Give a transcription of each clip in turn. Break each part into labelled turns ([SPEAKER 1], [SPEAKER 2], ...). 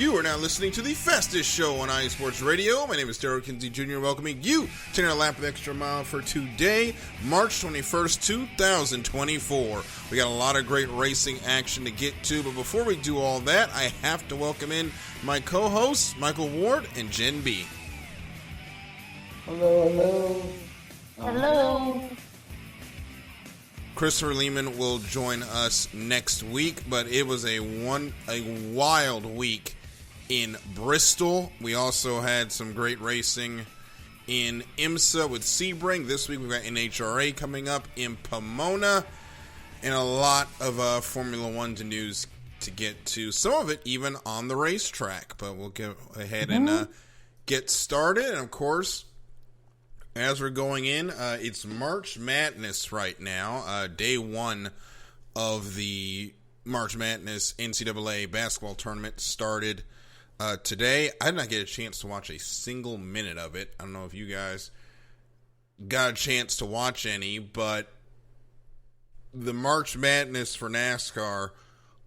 [SPEAKER 1] You are now listening to the fastest show on iSports Radio. My name is Daryl Kinsey Jr. welcoming you to our lap of extra mile for today, March 21st, 2024. We got a lot of great racing action to get to, but before we do all that, I have to welcome in my co-hosts, Michael Ward and Jen B.
[SPEAKER 2] Hello, hello.
[SPEAKER 3] Hello.
[SPEAKER 1] Christopher Lehman will join us next week, but it was a wild week in Bristol. We also had some great racing in IMSA with Sebring. This week we've got NHRA coming up in Pomona, and a lot of Formula One news to get to. Some of it even on the racetrack, but we'll go ahead and get started. And of course, as we're going in, it's March Madness right now. Day one of the March Madness NCAA basketball tournament started today. I did not get a chance to watch a single minute of it. I don't know if you guys got a chance to watch any, but the March Madness for NASCAR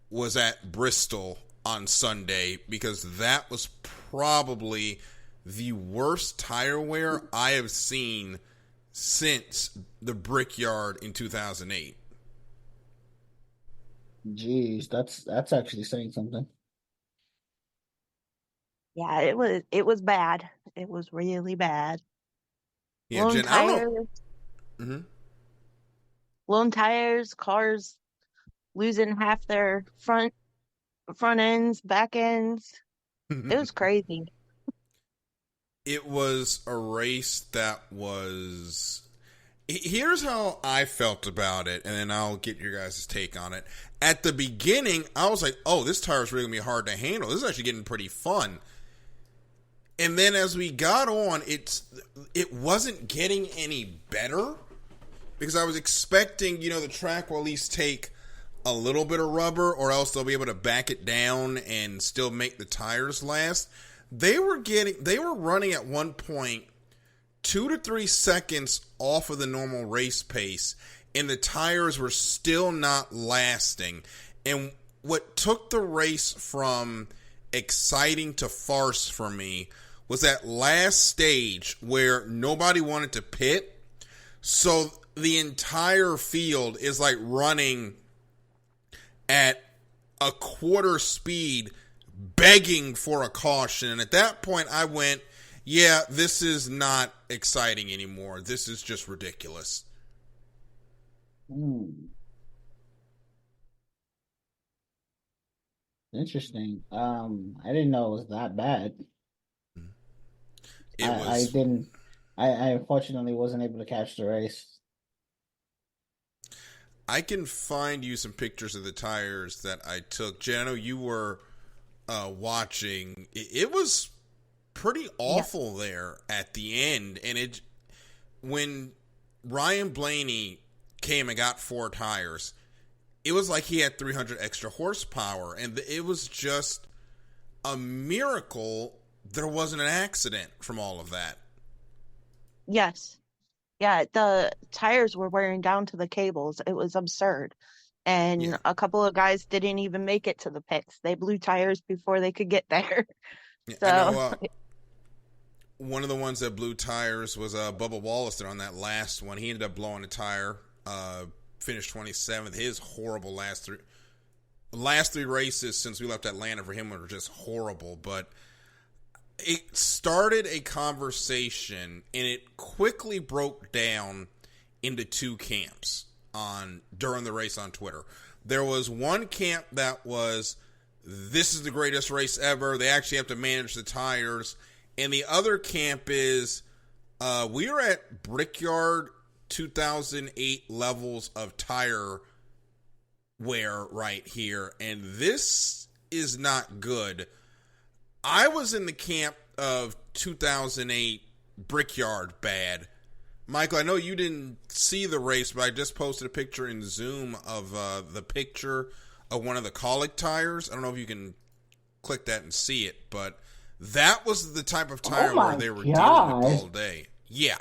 [SPEAKER 1] was at Bristol on Sunday because that was probably the worst tire wear I have seen since the Brickyard in 2008.
[SPEAKER 2] Jeez, that's actually saying something.
[SPEAKER 3] Yeah, it was bad. It was really bad.
[SPEAKER 1] Yeah, Jen, I don't know.
[SPEAKER 3] Blown tires, cars losing half their front ends, back ends. It was crazy.
[SPEAKER 1] It was a race that was... Here's how I felt about it, and then I'll get your guys' take on it. At the beginning, I was like, oh, this tire is really going to be hard to handle. This is actually getting pretty fun. And then as we got on, it wasn't getting any better, because I was expecting, the track will at least take a little bit of rubber, or else they'll be able to back it down and still make the tires last. They were running at one point 2 to 3 seconds off of the normal race pace, and the tires were still not lasting. And what took the race from exciting to farce for me was that last stage where nobody wanted to pit. So the entire field is like running at a quarter speed, begging for a caution. And at that point I went, yeah, this is not exciting anymore. This is just ridiculous.
[SPEAKER 2] Interesting. I didn't know it was that bad. I unfortunately wasn't able to catch the race.
[SPEAKER 1] I can find you some pictures of the tires that I took. Jen, I know you were watching. It was pretty awful there at the end, and when Ryan Blaney came and got 4 tires, it was like he had 300 extra horsepower, and it was just a miracle there wasn't an accident from all of that.
[SPEAKER 3] Yes. Yeah, the tires were wearing down to the cables. It was absurd. And a couple of guys didn't even make it to the pits. They blew tires before they could get there.
[SPEAKER 1] Yeah,
[SPEAKER 3] So
[SPEAKER 1] I know, one of the ones that blew tires was Bubba Wallace on that last one. He ended up blowing a tire, finished 27th. His horrible last three races since we left Atlanta for him were just horrible. But it started a conversation, and it quickly broke down into 2 camps during the race on Twitter. There was one camp that was, this is the greatest race ever. They actually have to manage the tires. And the other camp is, we are at Brickyard 2008 levels of tire wear right here, and this is not good. I was in the camp of 2008 Brickyard bad. Michael, I know you didn't see the race, but I just posted a picture in Zoom of the picture of one of the colic tires. I don't know if you can click that and see it, but that was the type of tire where they were dealing with all day. Yeah.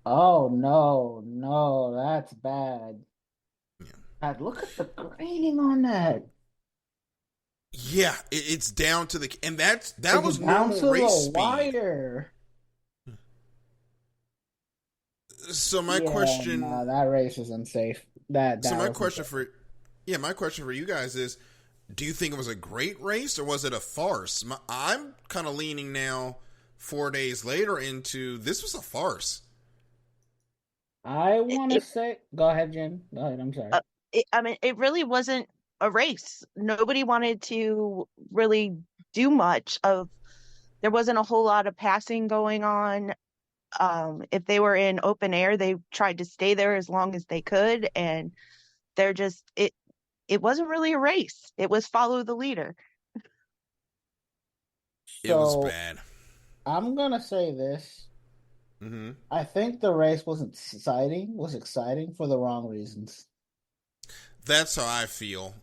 [SPEAKER 2] Oh, no, that's bad. Yeah. God, look at the grading on that.
[SPEAKER 1] Yeah, it's down to the, and that
[SPEAKER 2] It's
[SPEAKER 1] was
[SPEAKER 2] down
[SPEAKER 1] normal
[SPEAKER 2] to
[SPEAKER 1] race
[SPEAKER 2] the
[SPEAKER 1] speed.
[SPEAKER 2] wire.
[SPEAKER 1] So my
[SPEAKER 2] Yeah,
[SPEAKER 1] question,
[SPEAKER 2] no, that race is unsafe.
[SPEAKER 1] so
[SPEAKER 2] That
[SPEAKER 1] my
[SPEAKER 2] was
[SPEAKER 1] question
[SPEAKER 2] unsafe.
[SPEAKER 1] for, yeah, my question for you guys is, do you think it was a great race or was it a farce? I'm kind of leaning now, 4 days later, into this was a farce.
[SPEAKER 2] I
[SPEAKER 3] It,
[SPEAKER 2] want to
[SPEAKER 3] it,
[SPEAKER 2] say, go ahead, Jen. Go ahead. I'm sorry.
[SPEAKER 3] uh, I mean, it really wasn't a race. Nobody wanted to really do much of. There wasn't a whole lot of passing going on. If they were in open air, they tried to stay there as long as they could, and they're just it. It wasn't really a race. It was follow the leader.
[SPEAKER 1] It was
[SPEAKER 2] So
[SPEAKER 1] bad.
[SPEAKER 2] I'm gonna say this.
[SPEAKER 1] Hmm.
[SPEAKER 2] I think the race was exciting for the wrong reasons.
[SPEAKER 1] That's how I feel.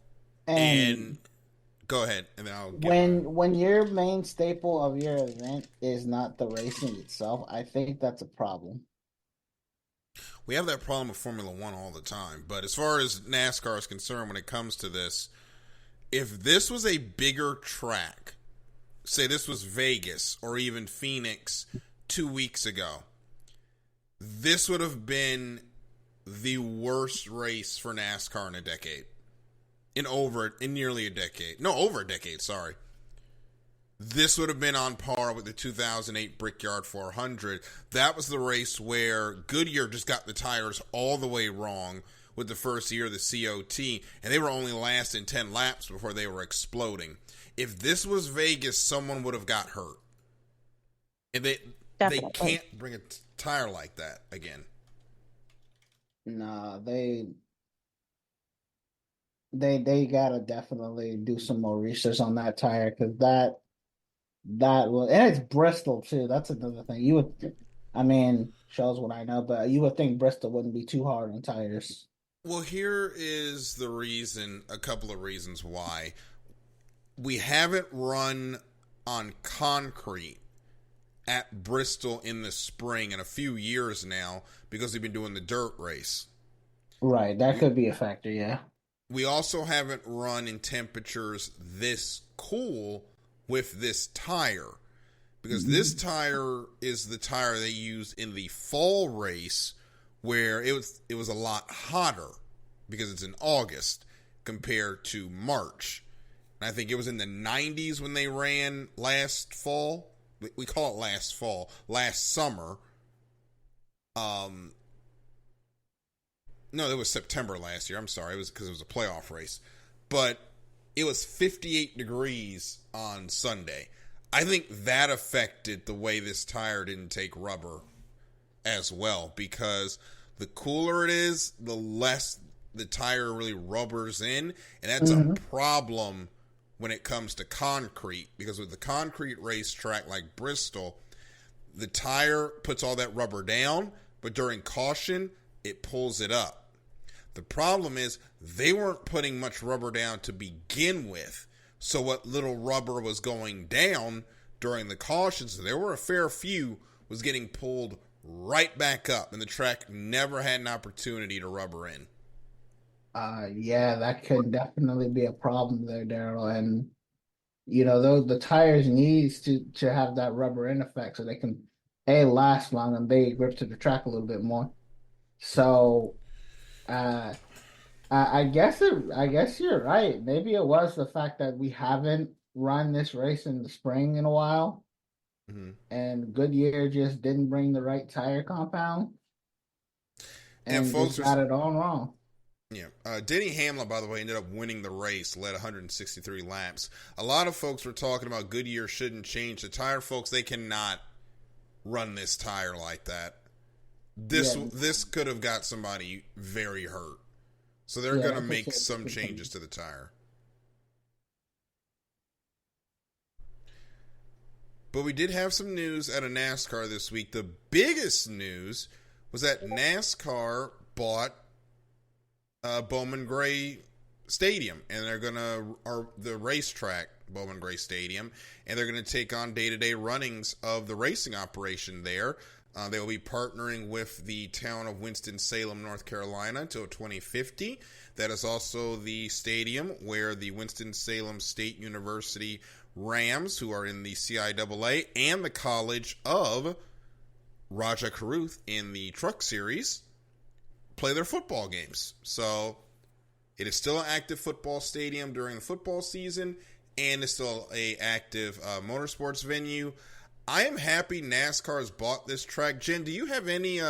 [SPEAKER 1] And
[SPEAKER 2] And
[SPEAKER 1] go ahead, and then I'll give my.
[SPEAKER 2] when your main staple of your event is not the racing itself, I think that's a problem.
[SPEAKER 1] We have that problem with Formula One all the time. But as far as NASCAR is concerned, when it comes to this, if this was a bigger track, say this was Vegas or even Phoenix 2 weeks ago, this would have been the worst race for NASCAR in a decade. In nearly a decade. No, over a decade, sorry. This would have been on par with the 2008 Brickyard 400. That was the race where Goodyear just got the tires all the way wrong with the first year of the COT, and they were only lasting 10 laps before they were exploding. If this was Vegas, someone would have got hurt. And they
[SPEAKER 3] Definitely.
[SPEAKER 1] can't bring a tire like that again.
[SPEAKER 2] Nah, they gotta definitely do some more research on that tire because that was, and it's Bristol too. That's another thing. I mean, shows what I know, but you would think Bristol wouldn't be too hard on tires.
[SPEAKER 1] Well, here is the reason, a couple of reasons why. We haven't run on concrete at Bristol in the spring in a few years now because we've been doing the dirt race.
[SPEAKER 2] Right, that
[SPEAKER 1] We
[SPEAKER 2] could be a factor. Yeah.
[SPEAKER 1] we also haven't run in temperatures this cool with this tire because this
[SPEAKER 2] Mhm.
[SPEAKER 1] tire is the tire they used in the fall race where it was a lot hotter because it's in August compared to March. And I think it was in the 90s when they ran last fall. We call it last fall, last summer. Um, no, it was September last year. I'm sorry, it was because it was a playoff race, but it was 58 degrees on Sunday. I think that affected the way this tire didn't take rubber as well because the cooler it is, the less the tire really rubbers in, and that's a
[SPEAKER 2] Hmm.
[SPEAKER 1] problem when it comes to concrete because with the concrete racetrack like Bristol, the tire puts all that rubber down, but during caution, it pulls it up. The problem is they weren't putting much rubber down to begin with. So what little rubber was going down during the cautions, there were a fair few, was getting pulled right back up, and the track never had an opportunity to rubber in.
[SPEAKER 2] Yeah, that could definitely be a problem there, Daryl. And those the tires needs to have that rubber in effect so they can last long and they grip to the track a little bit more. So uh I guess you're right. Maybe it was the fact that we haven't run this race in the spring in a while,
[SPEAKER 1] Mm-hmm.
[SPEAKER 2] and Goodyear just didn't bring the right tire compound
[SPEAKER 1] And
[SPEAKER 2] and just
[SPEAKER 1] folks are,
[SPEAKER 2] got it all wrong.
[SPEAKER 1] yeah, Denny Hamlin, by the way, ended up winning the race, led 163 laps. A lot of folks were talking about Goodyear shouldn't change the tire. Folks, they cannot run this tire like that. This
[SPEAKER 2] Yeah,
[SPEAKER 1] this could have got somebody very hurt. So they're
[SPEAKER 2] yeah,
[SPEAKER 1] going to
[SPEAKER 2] that's a
[SPEAKER 1] make
[SPEAKER 2] serious
[SPEAKER 1] some
[SPEAKER 2] concern.
[SPEAKER 1] changes to the tire. But we did have some news out of NASCAR this week. The biggest news was that NASCAR bought Bowman Gray Stadium, and they're gonna or the racetrack Bowman Gray Stadium, and they're going to take on day-to-day runnings of the racing operation there. They will be partnering with the town of Winston-Salem, North Carolina, until 2050. That is also the stadium where the Winston-Salem State University Rams, who are in the CIAA, and the College of Raja Caruth in the Truck Series play their football games. So it is still an active football stadium during the football season, and it's still a active motorsports venue. I am happy NASCAR has bought this track. Jen, do you have any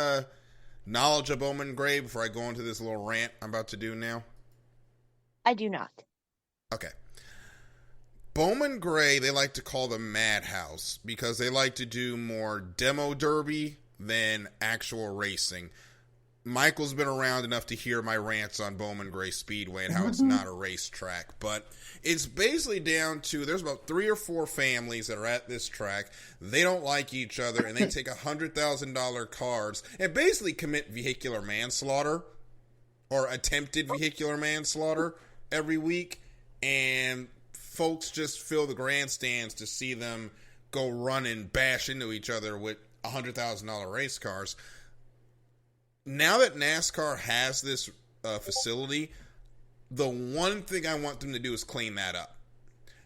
[SPEAKER 1] knowledge of Bowman Gray before I go into this little rant I'm about to do now?
[SPEAKER 3] I do not.
[SPEAKER 1] Okay. Bowman Gray, they like to call the Madhouse because they like to do more demo derby than actual racing. Michael's been around enough to hear my rants on Bowman Gray Speedway and how it's not a racetrack, but it's basically down to there's about 3 or 4 families that are at this track. They don't like each other, and they take $100,000 cars and basically commit vehicular manslaughter or attempted vehicular manslaughter every week, and folks just fill the grandstands to see them go run and bash into each other with $100,000 race cars. Now that NASCAR has this facility, the one thing I want them to do is clean that up.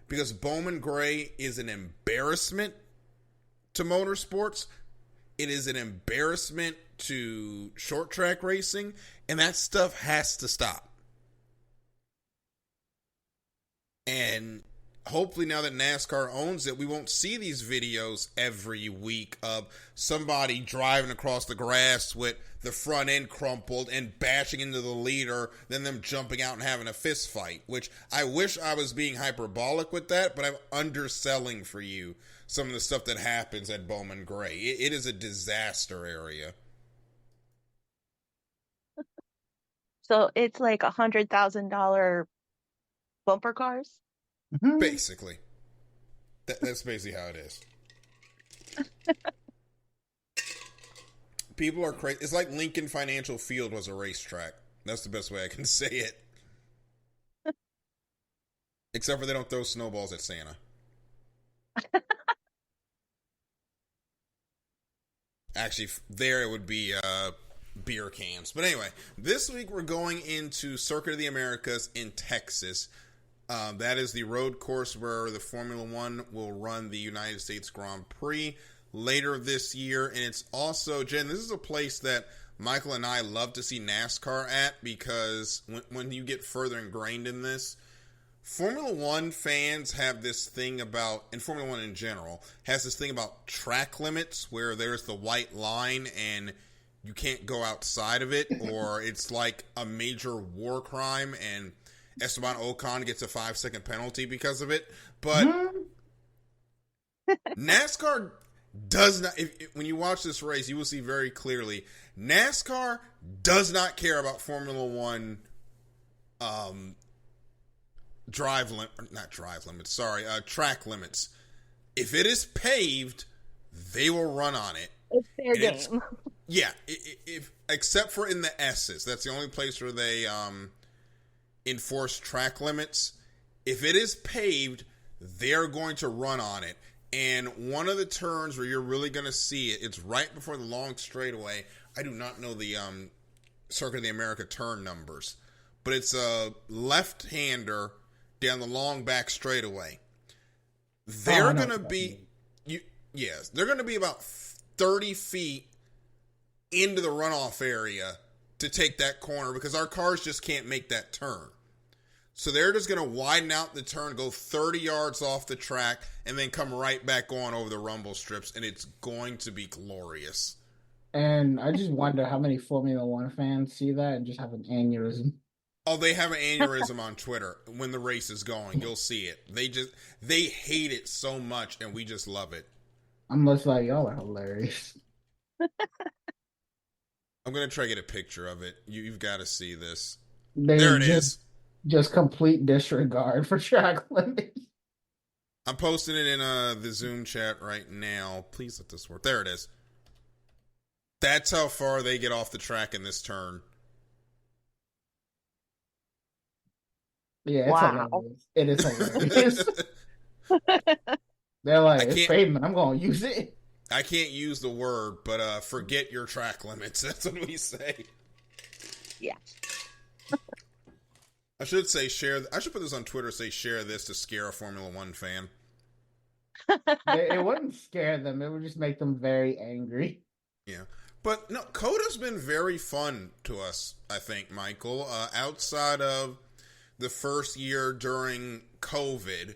[SPEAKER 1] Because Bowman Gray is an embarrassment to motorsports. It is an embarrassment to short track racing. And that stuff has to stop. And hopefully now that NASCAR owns it, we won't see these videos every week of somebody driving across the grass with the front end crumpled and bashing into the leader, then them jumping out and having a fist fight, which I wish I was being hyperbolic with that, but I'm underselling for you some of the stuff that happens at Bowman Gray. It is a disaster area.
[SPEAKER 3] So it's like $100,000 bumper cars?
[SPEAKER 1] Basically. That's basically how it is. People are crazy. It's like Lincoln Financial Field was a racetrack. That's the best way I can say it. Except for they don't throw snowballs at Santa. Actually, there it would be beer cans. But anyway, this week we're going into Circuit of the Americas in Texas. That is the road course where the Formula One will run the United States Grand Prix later this year. And it's also, Jen, this is a place that Michael and I love to see NASCAR at because when you get further ingrained in this, Formula One fans have this thing about, and Formula One in general, has this thing about track limits where there's the white line and you can't go outside of it, or it's like a major war crime and Esteban Ocon gets a 5-second penalty because of it. But NASCAR does not, when you watch this race, you will see very clearly, NASCAR does not care about Formula One track limits. If it is paved, they will run on it.
[SPEAKER 3] It's fair game.
[SPEAKER 1] Yeah, if except for in the S's. That's the only place where they enforce track limits. If it is paved, they're going to run on it. And one of the turns where you're really going to see it, it's right before the long straightaway. I do not know the Circuit of the America turn numbers, but it's a left-hander down the long back straightaway. They're going to be, they're going to be about 30 feet into the runoff area to take that corner because our cars just can't make that turn. So they're just going to widen out the turn, go 30 yards off the track, and then come right back on over the rumble strips, and it's going to be glorious.
[SPEAKER 2] And I just wonder how many Formula One fans see that and just have an aneurysm.
[SPEAKER 1] Oh, they have an aneurysm on Twitter when the race is going. You'll see it. They hate it so much, and we just love it.
[SPEAKER 2] I'm just like, y'all are hilarious.
[SPEAKER 1] I'm going to try to get a picture of it. You've got to see this.
[SPEAKER 2] There it is. Just complete disregard for track limits.
[SPEAKER 1] I'm posting it in the Zoom chat right now. Please let this work. There it is. That's how far they get off the track in this turn.
[SPEAKER 2] Yeah, it's hilarious. It is hilarious. They're
[SPEAKER 1] I
[SPEAKER 2] like, it's
[SPEAKER 1] can't
[SPEAKER 2] pavement. I'm gonna use it.
[SPEAKER 1] I can't use the word, but forget your track limits. That's what we say.
[SPEAKER 3] Yeah.
[SPEAKER 1] I should say share. I should put this on Twitter. Say share this to scare a Formula One fan.
[SPEAKER 2] It wouldn't scare them. It would just make them very angry.
[SPEAKER 1] Yeah, but no, Coda's been very fun to us. I think, Michael. Outside of the first year during COVID,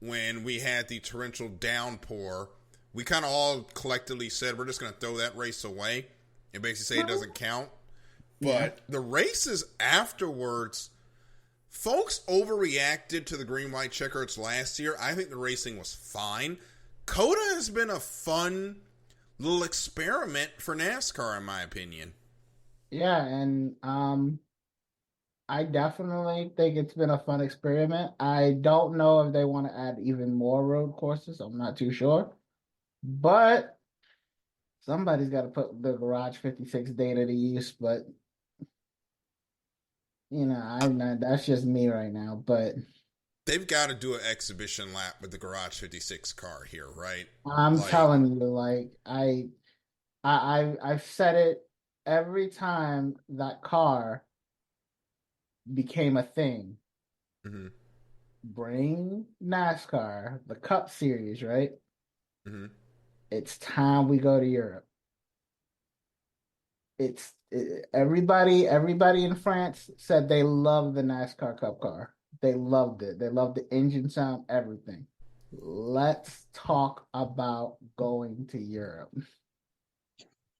[SPEAKER 1] when we had the torrential downpour, we kind of all collectively said we're just going to throw that race away and basically say it doesn't count. But the races afterwards, folks overreacted to the green white checkers last year. I think the racing was fine. Coda has been a fun little experiment for NASCAR, in my opinion.
[SPEAKER 2] Yeah, and I definitely think it's been a fun experiment. I don't know if they want to add even more road courses. I'm not too sure. But somebody's got to put the Garage 56 data to use. But I'm not, that's just me right now. But
[SPEAKER 1] They've got to do an exhibition lap with the Garage 56 car here, right?
[SPEAKER 2] I'm
[SPEAKER 1] Like,
[SPEAKER 2] telling you, like I've said it every time that car became a thing.
[SPEAKER 1] mm-hmm,
[SPEAKER 2] Bring NASCAR, the Cup Series, right?
[SPEAKER 1] mm-hmm.
[SPEAKER 2] It's time we go to Europe. Everybody in France said they loved the NASCAR Cup car. They loved it. They loved the engine sound, everything. Let's talk about going to Europe.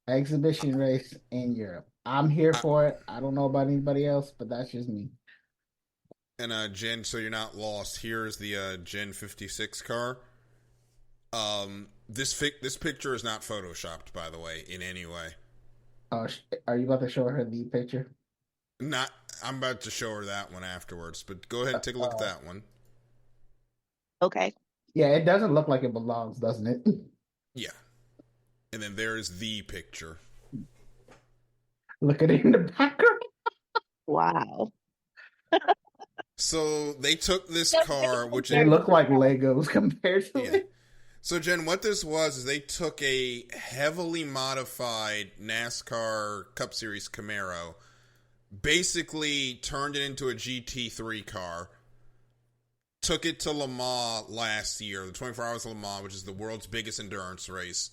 [SPEAKER 2] Exhibition race in Europe. I'm here
[SPEAKER 1] I,
[SPEAKER 2] for it. I don't know about anybody else, but that's just me.
[SPEAKER 1] and Jen, so you're not lost. Here's the Gen 56 car. This picture is not photoshopped, by the way, in any way.
[SPEAKER 2] Oh, are you about to show her the picture?
[SPEAKER 1] Not. I'm about to show her that one afterwards, but go ahead and take a look at that one.
[SPEAKER 3] Okay.
[SPEAKER 2] Yeah, it doesn't look like it belongs, doesn't it?
[SPEAKER 1] Yeah. And then there's the picture.
[SPEAKER 2] Look at it in the background.
[SPEAKER 3] Wow.
[SPEAKER 1] So they took this car, which
[SPEAKER 2] They look like Legos compared to
[SPEAKER 1] yeah.
[SPEAKER 2] it.
[SPEAKER 1] So Jen, what this was is they took a heavily modified NASCAR Cup Series Camaro, basically turned it into a GT3 car, took it to Le Mans last year, the 24 Hours of Le Mans, which is the world's biggest endurance race,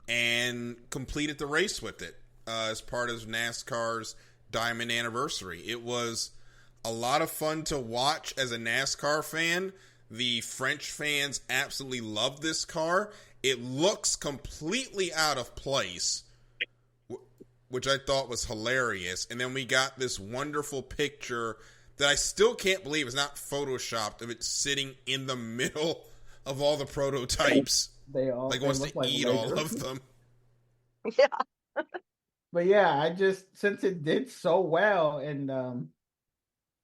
[SPEAKER 1] and completed the race with it as part of NASCAR's Diamond Anniversary. It was a lot of fun to watch as a NASCAR fan. The French fans absolutely love this car. It looks completely out of place, which I thought was hilarious. And then we got this wonderful picture that I still can't believe is not photoshopped of it sitting in the middle of all the prototypes.
[SPEAKER 2] They
[SPEAKER 1] wants
[SPEAKER 2] look
[SPEAKER 1] to
[SPEAKER 2] like
[SPEAKER 1] eat
[SPEAKER 2] Legos.
[SPEAKER 1] all of them.
[SPEAKER 3] Yeah.
[SPEAKER 2] But yeah, since it did so well and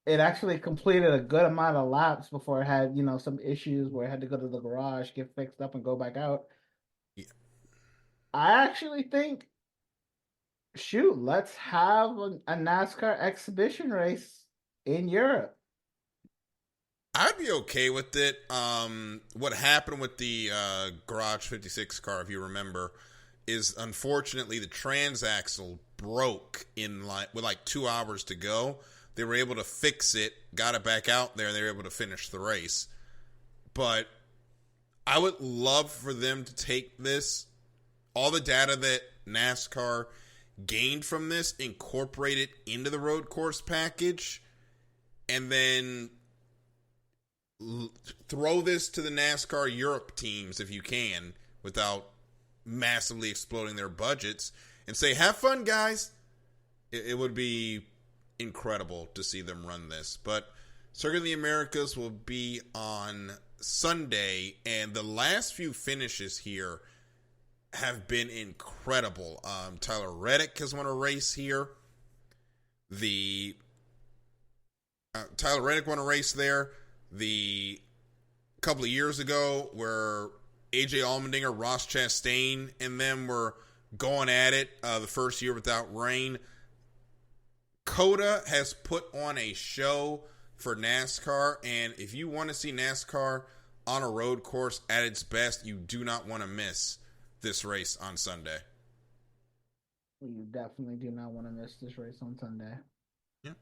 [SPEAKER 2] it actually completed a good amount of laps before it had, some issues where it had to go to the garage, get fixed up and go back out.
[SPEAKER 1] Yeah.
[SPEAKER 2] I actually think, shoot, let's have a NASCAR exhibition race in Europe.
[SPEAKER 1] I'd be okay with it. What happened with the Garage 56 car, if you remember, is unfortunately the transaxle broke with 2 hours to go. They were able to fix it, got it back out there, and they were able to finish the race. But I would love for them to take this, all the data that NASCAR gained from this, incorporate it into the road course package, and then throw this to the NASCAR Europe teams if you can, without massively exploding their budgets, and say, have fun, guys. It would be incredible to see them run this. But Circuit of the Americas will be on Sunday, and the last few finishes here have been incredible. Tyler Reddick has won a race here. Tyler Reddick won a race there. The couple of years ago, where AJ Allmendinger, Ross Chastain, and them were going at it the first year without rain. Coda has put on a show for NASCAR, and if you want to see NASCAR on a road course at its best, you do not want to miss this race on Sunday.
[SPEAKER 2] You definitely do not want to miss this race on Sunday.
[SPEAKER 1] Yeah.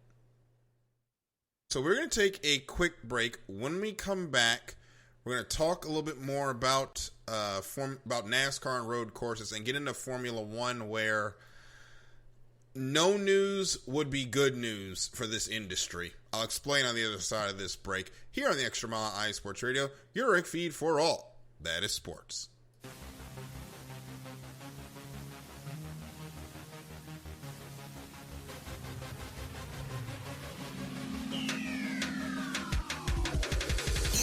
[SPEAKER 1] So we're going to take a quick break. When we come back, we're going to talk a little bit more about NASCAR and road courses and get into Formula One, where no news would be good news for this industry. I'll explain on the other side of this break here on the Extra Mile on iSports Radio, your direct feed for all that is sports.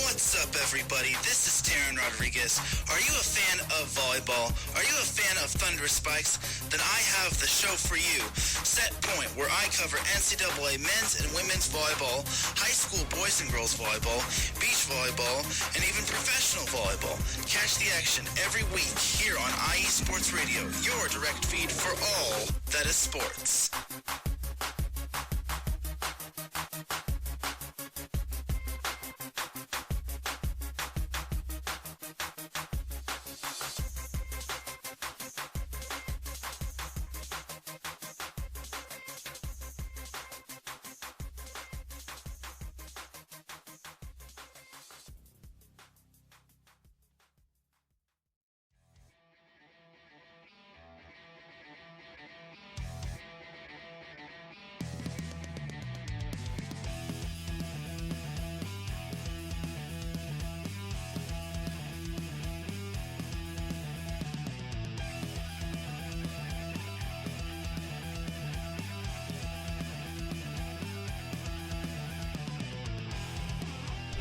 [SPEAKER 4] What's up, everybody? This is Taryn Rodriguez. Are you a fan of volleyball? Are you a fan of Thunder Spikes? Then I have the show for you, Set Point, where I cover NCAA men's and women's volleyball, high school boys and girls volleyball, beach volleyball, and even professional volleyball. Catch the action every week here on IE Sports Radio, your direct feed for all that is sports.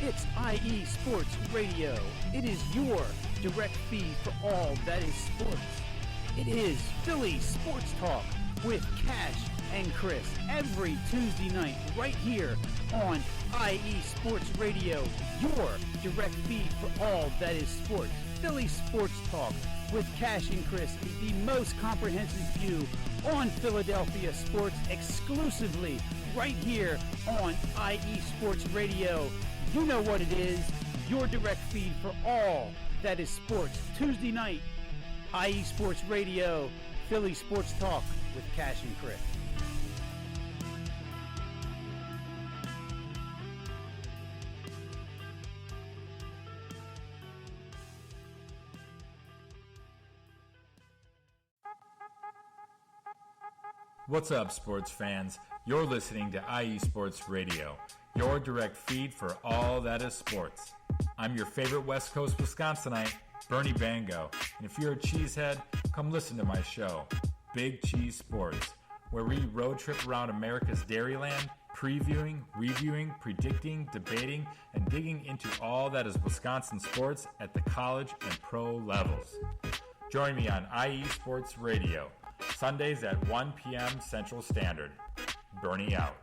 [SPEAKER 5] It's IE Sports Radio. It is your direct feed for all that is sports. It is Philly Sports Talk with Cash and Chris every Tuesday night right here on IE Sports Radio, your direct feed for all that is sports. Philly Sports Talk with Cash and Chris is the most comprehensive view on Philadelphia sports exclusively right here on IE Sports Radio. You know what it is, your direct feed for all that is sports. Tuesday night, IE Sports Radio, Philly Sports Talk with Cash and Chris.
[SPEAKER 6] What's up, sports fans? You're listening to IE Sports Radio, your direct feed for all that is sports. I'm your favorite West Coast Wisconsinite, Bernie Bango, and if you're a cheesehead, come listen to my show, Big Cheese Sports, where we road trip around America's Dairyland, previewing, reviewing, predicting, debating, and digging into all that is Wisconsin sports at the college and pro levels. Join me on IE Sports Radio, Sundays at 1 p.m. Central Standard. Bernie out.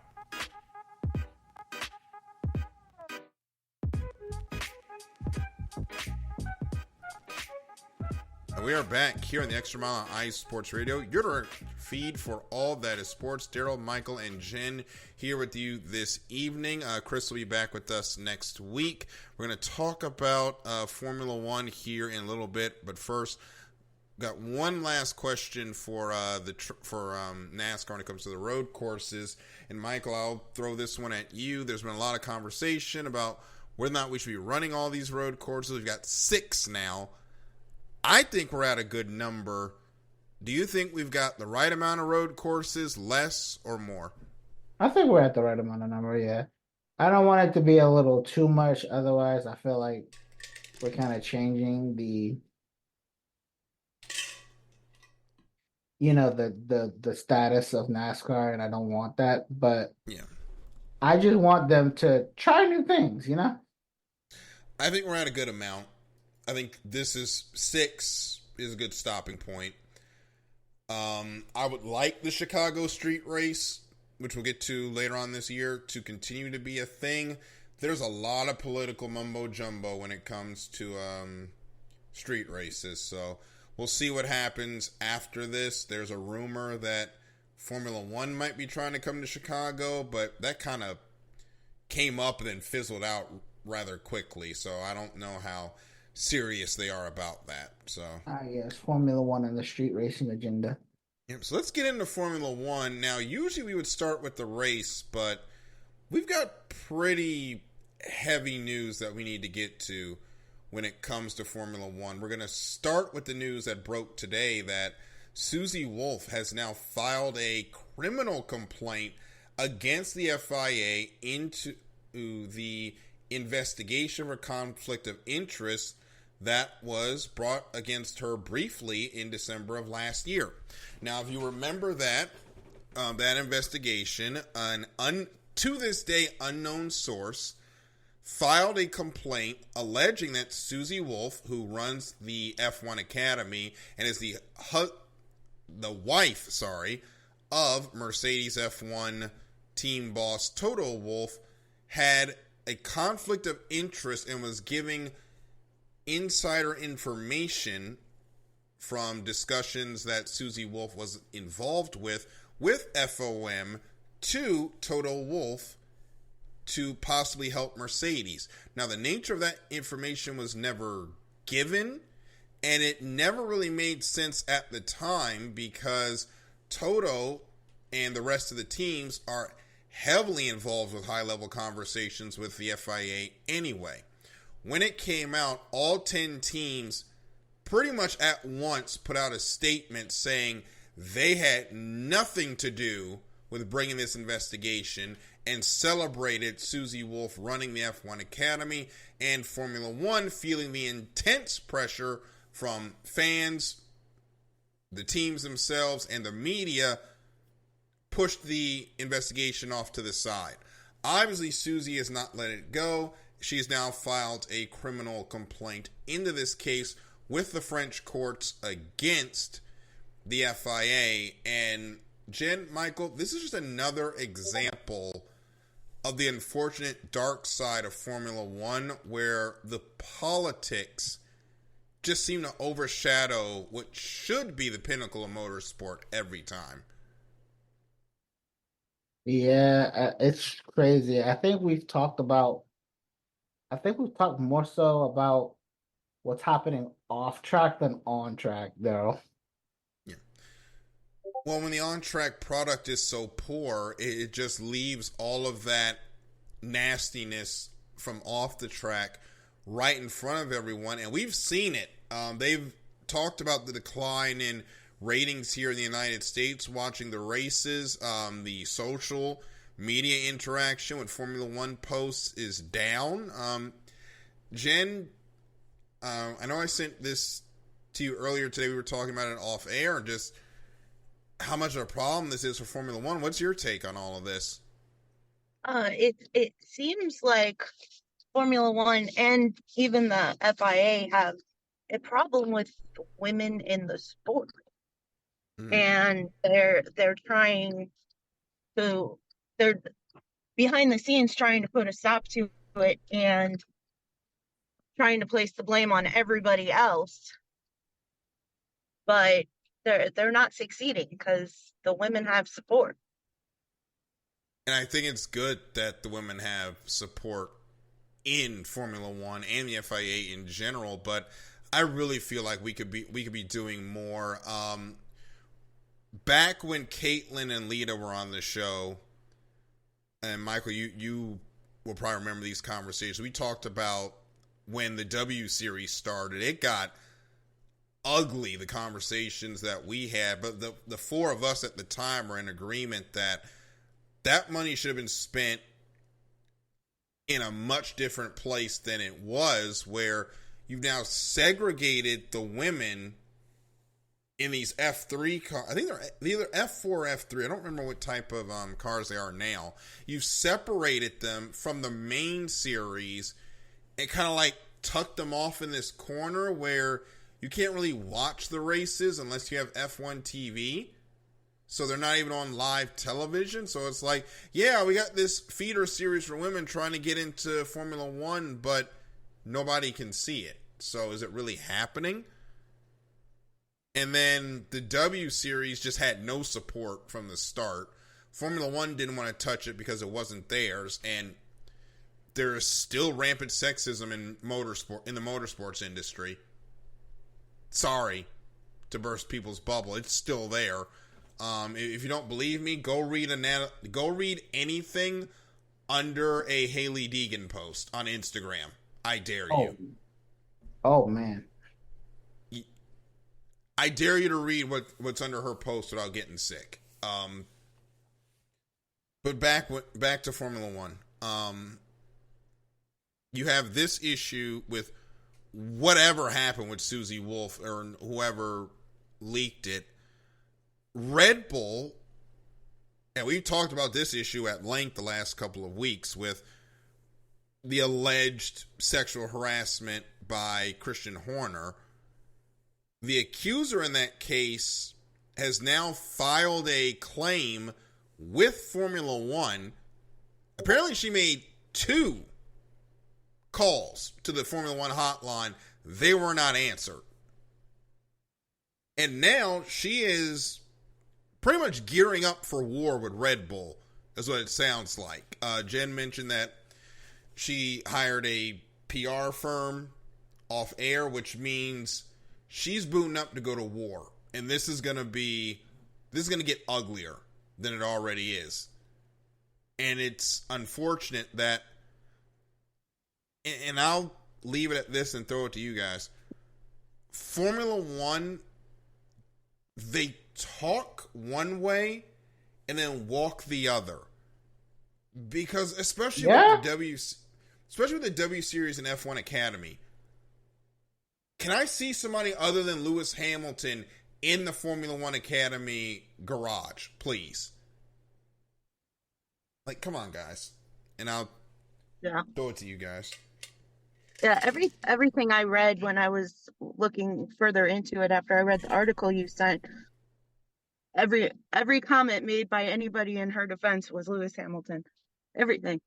[SPEAKER 1] And we are back here on the Extra Mile on IE Sports Radio, your direct feed for all that is sports. Daryl, Michael, and Jen here with you this evening. Chris will be back with us next week. We're going to talk about Formula One here in a little bit, but first, got one last question for NASCAR when it comes to the road courses. And Michael, I'll throw this one at you. There's been a lot of conversation about whether or not we should be running all these road courses. We've got 6 now. I think we're at a good number. Do you think we've got the right amount of road courses, less or more?
[SPEAKER 2] I think we're at the right amount of number, yeah. I don't want it to be a little too much. Otherwise, I feel like we're kind of changing the status of NASCAR, and I don't want that. But
[SPEAKER 1] yeah,
[SPEAKER 2] I just want them to try new things,
[SPEAKER 1] I think we're at a good amount. I think this is 6 is a good stopping point. I would like the Chicago street race, which we'll get to later on this year, to continue to be a thing. There's a lot of political mumbo jumbo when it comes to street races, so we'll see what happens after this. There's a rumor that Formula One might be trying to come to Chicago, but that kind of came up and then fizzled out rather quickly, so I don't know how serious they are about that. So,
[SPEAKER 2] Yes, Formula One and the street racing agenda.
[SPEAKER 1] yep, so let's get into Formula One. Now, usually we would start with the race, but we've got pretty heavy news that we need to get to when it comes to Formula One. We're going to start with the news that broke today that Susie Wolff has now filed a criminal complaint against the FIA into the investigation for conflict of interest that was brought against her briefly in December of last year. Now, if you remember that investigation, to this day unknown source filed a complaint alleging that Susie Wolff, who runs the F1 Academy and is the wife of Mercedes F1 team boss Toto Wolff, had a conflict of interest and was giving insider information from discussions that Susie Wolff was involved with FOM to Toto Wolff to possibly help Mercedes. Now, the nature of that information was never given, and it never really made sense at the time because Toto and the rest of the teams are heavily involved with high-level conversations with the FIA anyway. When it came out, all 10 teams pretty much at once put out a statement saying they had nothing to do with bringing this investigation and celebrated Susie Wolff running the F1 Academy and Formula One, feeling the intense pressure from fans, the teams themselves, and the media pushed the investigation off to the side. Obviously, Susie has not let it go. She has now filed a criminal complaint into this case with the French courts against the FIA. And Jen, Michael, this is just another example of the unfortunate dark side of Formula One where the politics just seem to overshadow what should be the pinnacle of motorsport every time.
[SPEAKER 2] Yeah, it's crazy. I think we've talked more so about what's happening off track than on track, though.
[SPEAKER 1] Yeah. Well, when the on-track product is so poor, it just leaves all of that nastiness from off the track right in front of everyone, and we've seen it. They've talked about the decline in ratings here in the United States watching the races. The social media interaction with Formula One posts is down. Jen, I know I sent this to you earlier today. We were talking about it off air, just how much of a problem this is for Formula One. What's your take on all of this?
[SPEAKER 3] It seems like Formula One and even the FIA have a problem with women in the sport. And they're trying to, they're behind the scenes trying to put a stop to it and trying to place the blame on everybody else, but they're not succeeding because the women have support.
[SPEAKER 1] And I think it's good that the women have support in Formula One and the FIA in general, but I really feel like we could be doing more. Back when Caitlin and Lita were on the show, and Michael, you will probably remember these conversations. We talked about when the W Series started. It got ugly, the conversations that we had, but the four of us at the time were in agreement that money should have been spent in a much different place than it was, where you've now segregated the women in these F3 cars. I think they're either F4 or F3. I don't remember what type of cars they are now. You've separated them from the main series and kind of like tucked them off in this corner where you can't really watch the races unless you have F1 TV. So they're not even on live television. So it's like, yeah, we got this feeder series for women trying to get into Formula One, but nobody can see it. So is it really happening? And then the W Series just had no support from the start. Formula One didn't want to touch it because it wasn't theirs. And there is still rampant sexism in the motorsports industry. Sorry to burst people's bubble. It's still there. If you don't believe me, go read anything under a Haley Deegan post on Instagram. I dare you.
[SPEAKER 2] Oh man.
[SPEAKER 1] I dare you to read what's under her post without getting sick. But back to Formula One. You have this issue with whatever happened with Susie Wolf or whoever leaked it. Red Bull, and we've talked about this issue at length the last couple of weeks with the alleged sexual harassment by Christian Horner. The accuser in that case has now filed a claim with Formula One. Apparently she made 2 calls to the Formula One hotline. They were not answered. And now she is pretty much gearing up for war with Red Bull, is what it sounds like. Jen mentioned that she hired a PR firm off air, which means she's booting up to go to war. And this is going to get uglier than it already is. And it's unfortunate that, and I'll leave it at this and throw it to you guys. Formula One, they talk one way and then walk the other. Because especially with the W Series and F1 Academy, can I see somebody other than Lewis Hamilton in the Formula One Academy garage, please? Like, come on, guys. And I'll throw it to you guys.
[SPEAKER 3] Yeah, everything I read when I was looking further into it after I read the article you sent, every comment made by anybody in her defense was Lewis Hamilton. Everything.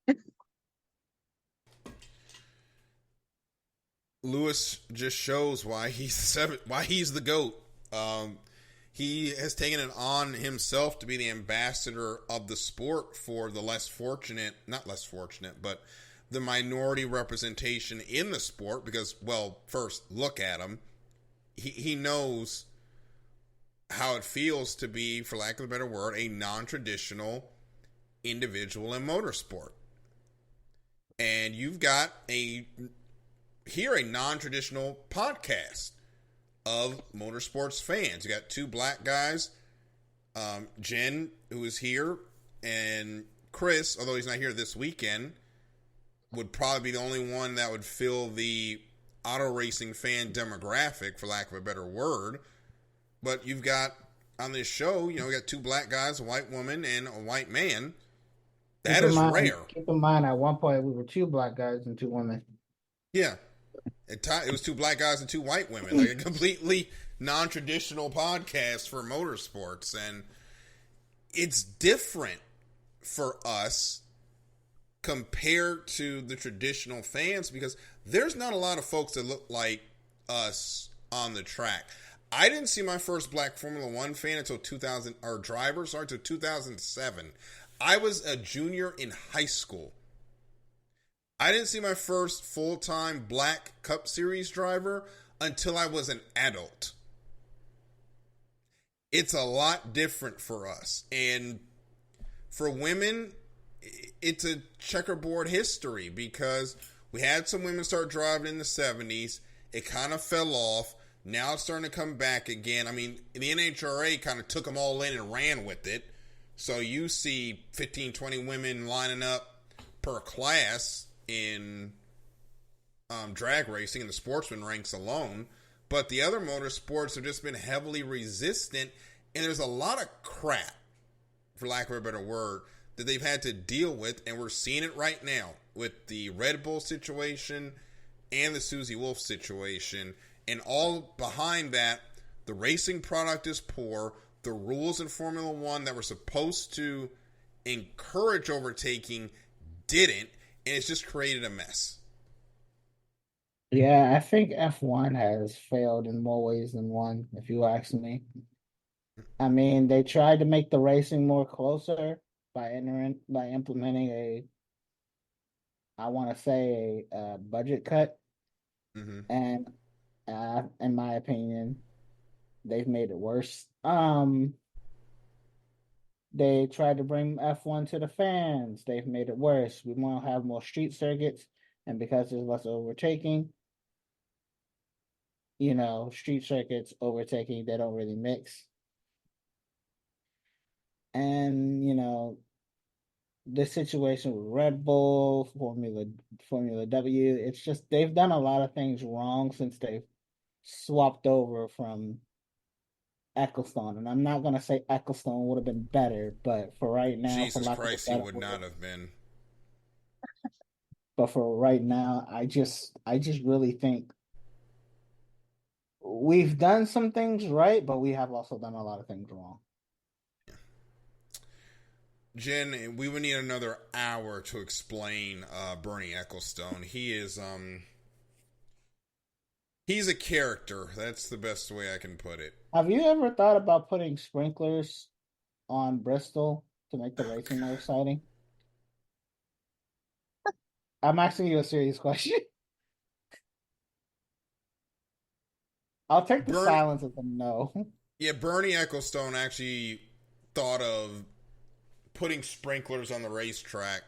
[SPEAKER 1] Lewis just shows why he's the GOAT. He has taken it on himself to be the ambassador of the sport for the but the minority representation in the sport because, well, first, look at him. He knows how it feels to be, for lack of a better word, a non-traditional individual in motorsport. And you've got a non-traditional podcast of motorsports fans. You got 2 black guys, Jen, who is here, and Chris, although he's not here this weekend, would probably be the only one that would fill the auto racing fan demographic, for lack of a better word. But you've got on this show, we got 2 black guys, a white woman, and a white man. That is rare.
[SPEAKER 2] Keep in mind, at one point we were 2 black guys and 2 women.
[SPEAKER 1] Yeah. It was 2 black guys and 2 white women, like a completely non-traditional podcast for motorsports. And it's different for us compared to the traditional fans because there's not a lot of folks that look like us on the track. I didn't see my first black Formula One fan until 2007. I was a junior in high school. I didn't see my first full-time black Cup Series driver until I was an adult. It's a lot different for us. And for women, it's a checkerboard history because we had some women start driving in the 70s. It kind of fell off. Now it's starting to come back again. I mean, the NHRA kind of took them all in and ran with it. So you see 15, 20 women lining up per class in drag racing in the sportsman ranks alone. But the other motorsports have just been heavily resistant. And there's a lot of crap, for lack of a better word, that they've had to deal with. And we're seeing it right now with the Red Bull situation and the Susie Wolf situation. And all behind that, the racing product is poor. The rules in Formula One that were supposed to encourage overtaking didn't. And it's just created a mess.
[SPEAKER 2] Yeah, I think F1 has failed in more ways than one, if you ask me. I mean, they tried to make the racing more closer by implementing I want to say a budget cut,
[SPEAKER 1] Hmm.
[SPEAKER 2] and in my opinion, they've made it worse. They tried to bring F1 to the fans. They've made it worse. We want to have more street circuits, and because there's less overtaking, street circuits, overtaking, they don't really mix. And, the situation with Red Bull, Formula W, it's just they've done a lot of things wrong since they've swapped over from Ecclestone. And I'm not gonna say Ecclestone would have been better, but for right now, for
[SPEAKER 1] Jesus
[SPEAKER 2] lack of a
[SPEAKER 1] Christ, he
[SPEAKER 2] better
[SPEAKER 1] would
[SPEAKER 2] word,
[SPEAKER 1] not have been.
[SPEAKER 2] but for right now, I just really think we've done some things right, but we have also done a lot of things wrong.
[SPEAKER 1] Jen, we would need another hour to explain Bernie Ecclestone. He's a character. That's the best way I can put it.
[SPEAKER 2] Have you ever thought about putting sprinklers on Bristol to make the racing more exciting? I'm asking you a serious question. I'll take the
[SPEAKER 1] Bernie,
[SPEAKER 2] silence as a no.
[SPEAKER 1] yeah, Bernie Ecclestone actually thought of putting sprinklers on the racetrack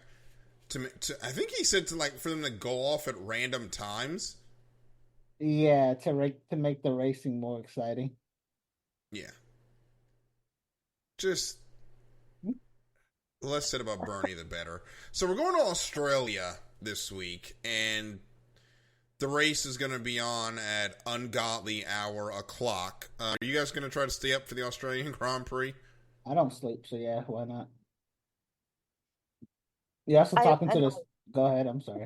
[SPEAKER 1] to I think he said to like for them to go off at random times.
[SPEAKER 2] Yeah, to make the racing more exciting.
[SPEAKER 1] Yeah, just less said about Bernie, the better. So we're going to Australia this week, and the race is going to be on at ungodly hour o'clock. Are you guys going to try to stay up for the Australian Grand Prix?
[SPEAKER 2] I don't sleep, so yeah, why not? You're also
[SPEAKER 3] I
[SPEAKER 2] talking
[SPEAKER 3] I
[SPEAKER 2] to
[SPEAKER 3] might.
[SPEAKER 2] this. Go ahead. I'm sorry.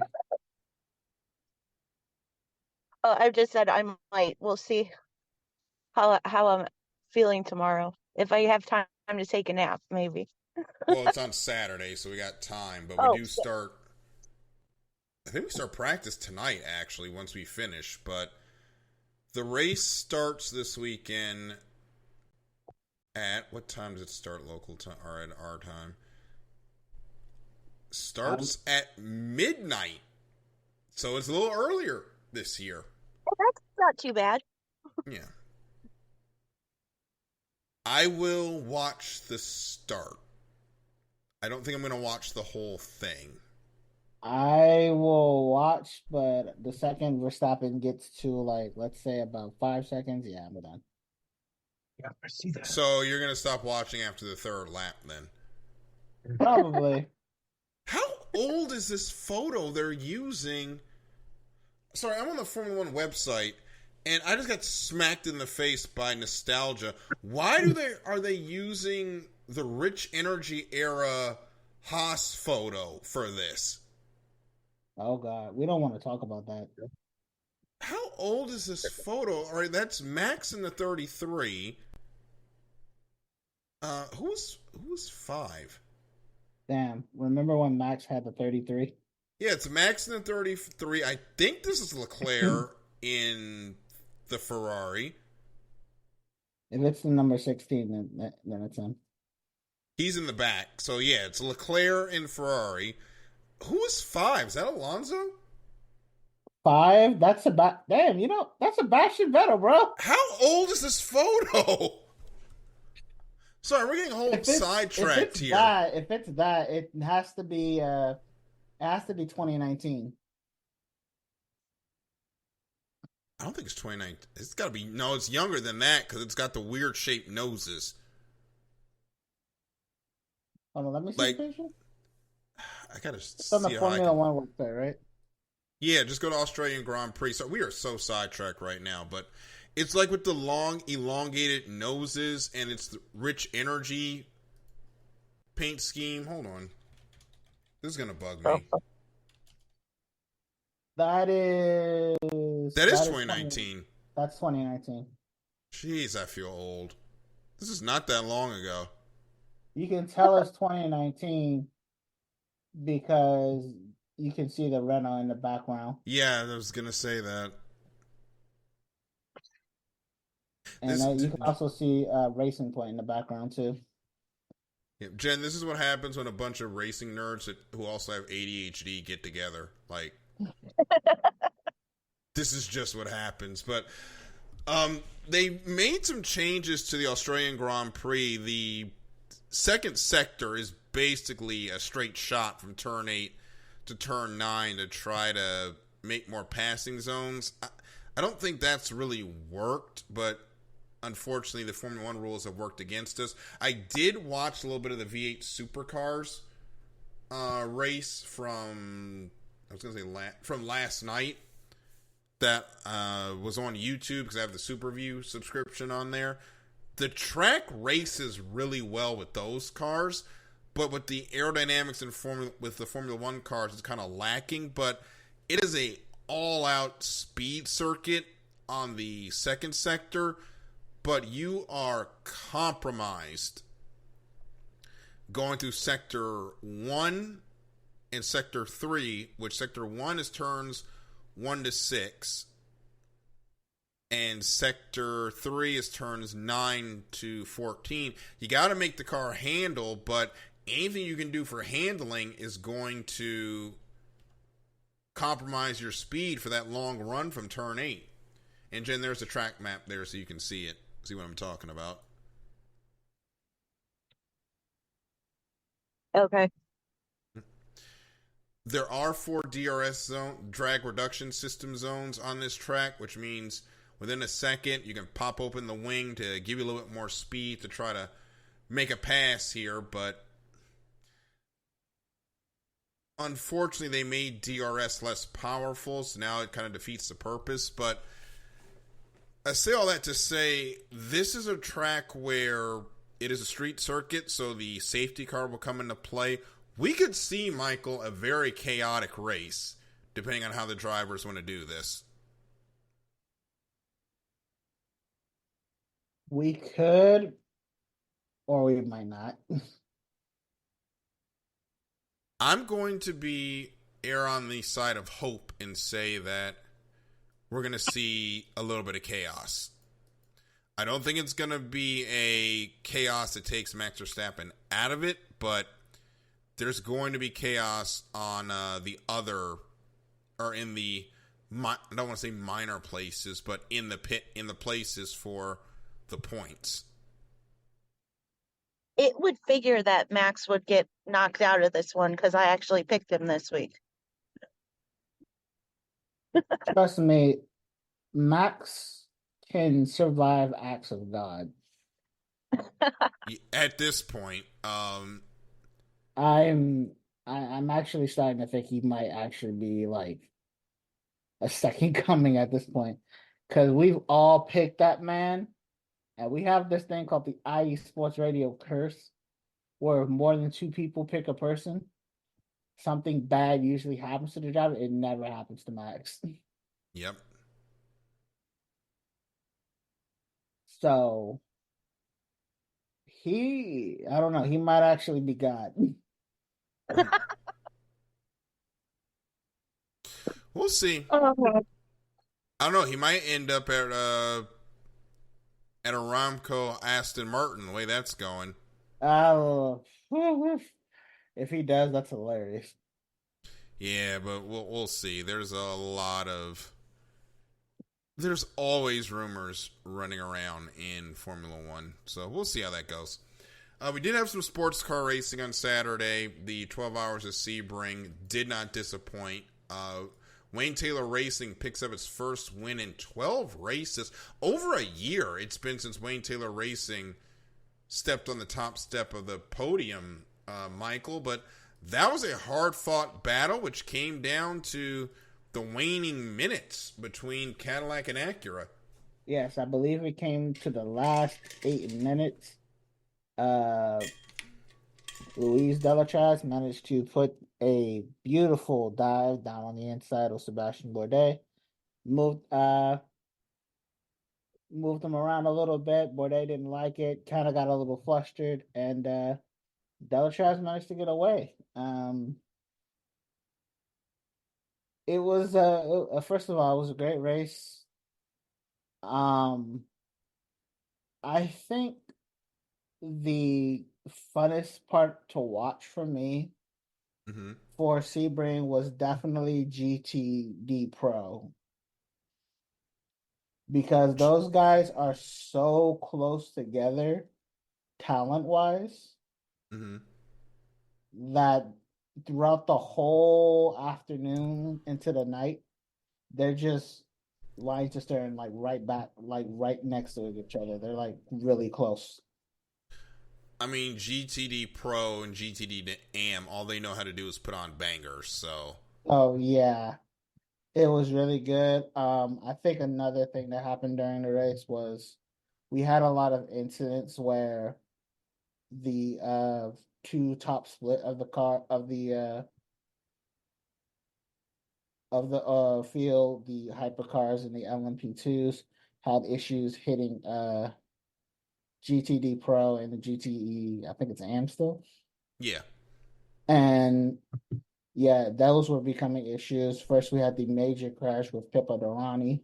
[SPEAKER 3] Oh, I just said I might. We'll see how I'm feeling tomorrow. If I have time to take a nap, maybe.
[SPEAKER 1] Well, it's on Saturday, so we got time, but we
[SPEAKER 3] Oh,
[SPEAKER 1] do start. I think we start practice tonight, actually, once we finish. But the race starts this weekend at what time does it start local time or at our time?
[SPEAKER 2] Um,
[SPEAKER 1] Starts at midnight. So it's a little earlier this year.
[SPEAKER 3] that's not too bad.
[SPEAKER 1] Yeah. I will watch the start. I don't think I'm going to watch the whole thing.
[SPEAKER 2] I will watch, but the second Verstappen gets to like, let's say about 5 seconds, yeah, I'm done.
[SPEAKER 1] So you're going to stop watching after the third lap then?
[SPEAKER 2] Probably.
[SPEAKER 1] How old is this photo they're using? Sorry, I'm on the Formula One website, and I just got smacked in the face by nostalgia. Why are they using the Rich Energy era Haas photo for this?
[SPEAKER 2] Oh God, we don't want to talk about that.
[SPEAKER 1] How old is this photo? All right, that's Max in the 33. Who's 5?
[SPEAKER 2] Damn, remember when Max had the 33?
[SPEAKER 1] Yeah, it's Max in the 33. I think this is Leclerc in the Ferrari.
[SPEAKER 2] If it's the number 16, then it's him.
[SPEAKER 1] He's in the back. So yeah, it's Leclerc in Ferrari. Who is 5? Is that Alonso?
[SPEAKER 2] 5? Damn, that's Sebastian Vettel, bro.
[SPEAKER 1] How old is this photo? Sorry, we're getting a whole sidetracked here.
[SPEAKER 2] If it's that, it has to be 2019.
[SPEAKER 1] I don't think it's 29. It's got to be no. It's younger than that because it's got the weird shaped noses.
[SPEAKER 2] Hold on, let me see
[SPEAKER 1] Like
[SPEAKER 2] the picture.
[SPEAKER 1] I gotta
[SPEAKER 2] It's on the
[SPEAKER 1] see how I
[SPEAKER 2] Formula
[SPEAKER 1] can.
[SPEAKER 2] One website, right?
[SPEAKER 1] Yeah, just go to Australian Grand Prix. So we are so sidetracked right now, but it's like with the long, elongated noses, and it's the rich energy paint scheme. Hold on, this is gonna bug me.
[SPEAKER 2] That is
[SPEAKER 1] That is
[SPEAKER 2] 20.
[SPEAKER 1] 2019.
[SPEAKER 2] That's 2019.
[SPEAKER 1] Jeez, I feel old. This is not that long ago.
[SPEAKER 2] You can tell it's 2019 because you can see the Renault in the background,
[SPEAKER 1] Yeah, I was gonna say that.
[SPEAKER 2] and you can also see Racing Point in the background too.
[SPEAKER 1] Yeah, Jen, this is what happens when a bunch of racing nerds who also have ADHD get together. Like, this is just what happens. But they made some changes to the Australian Grand Prix. The second sector is basically a straight shot from turn 8 to turn 9 to try to make more passing zones. I don't think that's really worked, but unfortunately the Formula 1 rules have worked against us. I did watch a little bit of the V8 Supercars race from last night. That was on YouTube because I have the SuperView subscription on there. The track races really well with those cars, but with the aerodynamics with the Formula 1 cars, it's kind of lacking. But it is a all-out speed circuit on the second sector, but you are compromised going through Sector 1 and Sector 3, which Sector 1 is turns 1 to 6, and Sector 3 is turns 9 to 14. You got to make the car handle, but anything you can do for handling is going to compromise your speed for that long run from turn 8. And Jen, there's the track map there so you can see what I'm talking about.
[SPEAKER 3] Okay.
[SPEAKER 1] There are 4 DRS drag reduction system zones on this track, which means within a second you can pop open the wing to give you a little bit more speed to try to make a pass here, but unfortunately they made DRS less powerful, so now it kind of defeats the purpose. But I say all that to say this is a track where it is a street circuit, so the safety car will come into play. We could see, Michael, a very chaotic race, depending on how the drivers want to do this.
[SPEAKER 2] We could, or we might not.
[SPEAKER 1] I'm going to err on the side of hope and say that we're going to see a little bit of chaos. I don't think it's going to be a chaos that takes Max Verstappen out of it, but there's going to be chaos on the other, or in the, I don't want to say minor places, but in the places for the points.
[SPEAKER 3] It would figure that Max would get knocked out of this one because I actually picked him this week.
[SPEAKER 2] Trust me, Max can survive acts of God.
[SPEAKER 1] At this point,
[SPEAKER 2] I'm actually starting to think he might actually be like a second coming at this point, because we've all picked that man, and we have this thing called the IE Sports Radio curse, where if more than 2 people pick a person, something bad usually happens to the driver. It never happens to Max.
[SPEAKER 1] Yep.
[SPEAKER 2] So I don't know, he might actually be God.
[SPEAKER 1] We'll see.
[SPEAKER 3] Uh-huh.
[SPEAKER 1] I don't know. He might end up at a Aramco Aston Martin, the way that's going.
[SPEAKER 2] If he does, that's hilarious.
[SPEAKER 1] Yeah, but we'll see. There's always rumors running around in Formula 1, so we'll see how that goes. We did have some sports car racing on Saturday. The 12 Hours of Sebring did not disappoint. Wayne Taylor Racing picks up its first win in 12 races. Over a year it's been since Wayne Taylor Racing stepped on the top step of the podium, Michael. But that was a hard-fought battle, which came down to the waning minutes between Cadillac and Acura.
[SPEAKER 2] Yes, I believe it came to the last 8 minutes. Luis Delatraz managed to put a beautiful dive down on the inside of Sebastian Bourdais. Moved him around a little bit. Bourdais didn't like it, kind of got a little flustered, and Delatraz managed to get away. It was first of all, it was a great race. I think the funnest part to watch for me
[SPEAKER 1] Mm-hmm.
[SPEAKER 2] for Sebring was definitely GTD Pro because those guys are so close together talent wise
[SPEAKER 1] Mm-hmm.
[SPEAKER 2] that throughout the whole afternoon into the night, they're just lines just staring like right back, like right next to each other. They're like really close.
[SPEAKER 1] I mean, GTD Pro and GTD AM, all they know how to do is put on bangers. So,
[SPEAKER 2] Oh yeah, it was really good. I think another thing that happened during the race was we had a lot of incidents where the two top split of the car of the field, the hypercars and the LMP2s had issues hitting GTD Pro and the GTE, I think it's AM still.
[SPEAKER 1] yeah.
[SPEAKER 2] And yeah, those were becoming issues. First we had the major crash with Pippo Durrani.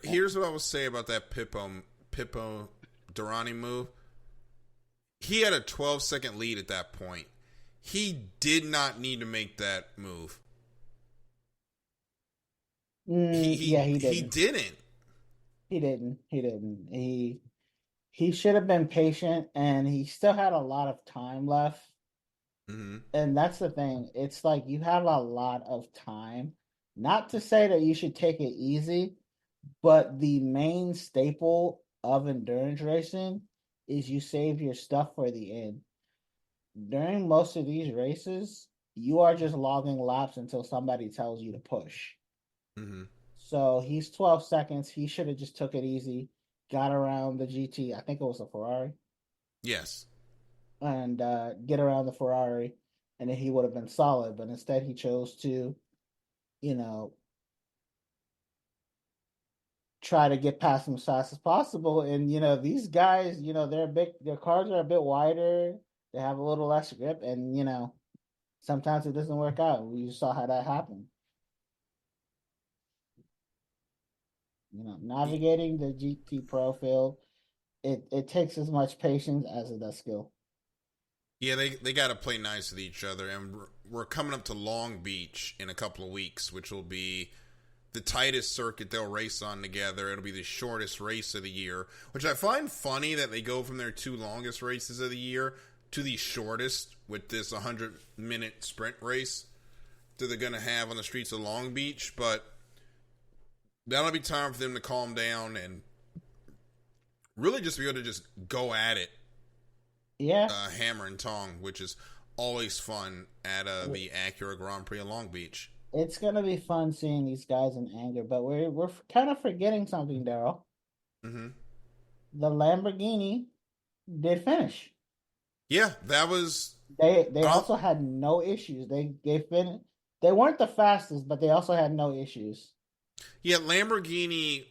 [SPEAKER 1] Here's what I will say about that Pippo Durrani move. He had a 12-second lead at that point. He did not need to make that move.
[SPEAKER 2] Yeah, he
[SPEAKER 1] He
[SPEAKER 2] didn't.
[SPEAKER 1] didn't.
[SPEAKER 2] He didn't. He didn't. He should have been patient, and he still had a lot of time left.
[SPEAKER 1] Mm-hmm.
[SPEAKER 2] And that's the thing. It's like you have a lot of time. Not to say that you should take it easy, but the main staple of endurance racing is you save your stuff for the end. During most of these races, you are just logging laps until somebody tells you to push.
[SPEAKER 1] Mm-hmm.
[SPEAKER 2] So he's 12 seconds. He should have just took it easy, got around the GT. I think it was a Ferrari,
[SPEAKER 1] Yes.
[SPEAKER 2] and get around the Ferrari, and then he would have been solid. But instead, he chose to, you know, try to get past them as fast as possible. And these guys, they're big. Their cars are a bit wider. They have a little less grip, and sometimes it doesn't work out. We saw how that happened. Navigating the GT Pro field, it takes as much patience as it does skill.
[SPEAKER 1] Yeah, they got to play nice with each other, and we're coming up to Long Beach in a couple of weeks, which will be the tightest circuit they'll race on together. It'll be the shortest race of the year, which I find funny that they go from their two longest races of the year to the shortest with this 100-minute sprint race that they're going to have on the streets of Long Beach. But that'll be time for them to calm down and really just be able to just go at it,
[SPEAKER 2] Yeah,
[SPEAKER 1] hammer and tong, which is always fun at the Acura Grand Prix of Long Beach.
[SPEAKER 2] it's gonna be fun seeing these guys in anger, but we're kind of forgetting something, Daryl.
[SPEAKER 1] Mm-hmm.
[SPEAKER 2] The Lamborghini did finish.
[SPEAKER 1] Yeah, that was.
[SPEAKER 2] They also had no issues. They finished. They weren't the fastest, but they also had no issues.
[SPEAKER 1] Yeah, Lamborghini.